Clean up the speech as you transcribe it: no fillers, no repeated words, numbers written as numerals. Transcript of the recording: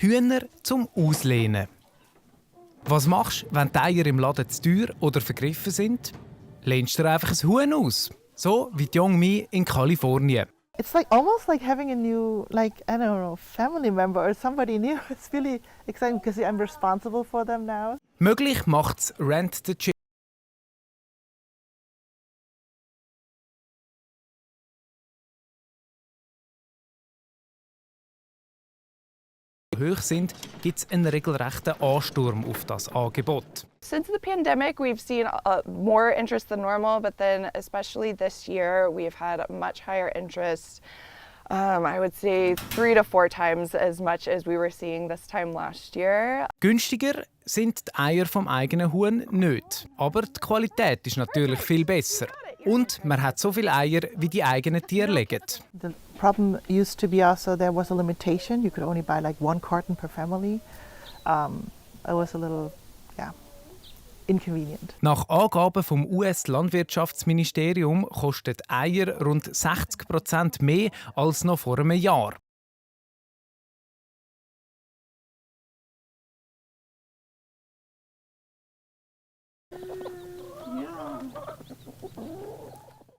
Hühner zum Auslehnen. Was machst du, wenn die Eier im Laden zu teuer oder vergriffen sind? Lehnst du dir einfach ein Huhn aus? So wie die Young Mi in Kalifornien. It's like almost like having a new, like, I don't know, family member or somebody new. It's really exciting because I'm responsible for them now. Möglich macht's Rent the Chicken. Hoch sind, gibt es einen regelrechten Ansturm auf das Angebot. Since the pandemic, we've seen more interest than normal, but then especially this year, we've had much higher interest. I would say 3 to 4 times as much as we were seeing this time last year. Günstiger sind die Eier vom eigenen Huhn nicht, aber die Qualität ist natürlich viel besser. Und man hat so viele Eier, wie die eigenen Tiere legen. The problem used to be also there was a limitation. You could only buy like 1 carton per family. It was a little, inconvenient. Nach Angaben vom US-Landwirtschaftsministerium kosten Eier rund 60% mehr als noch vor einem Jahr.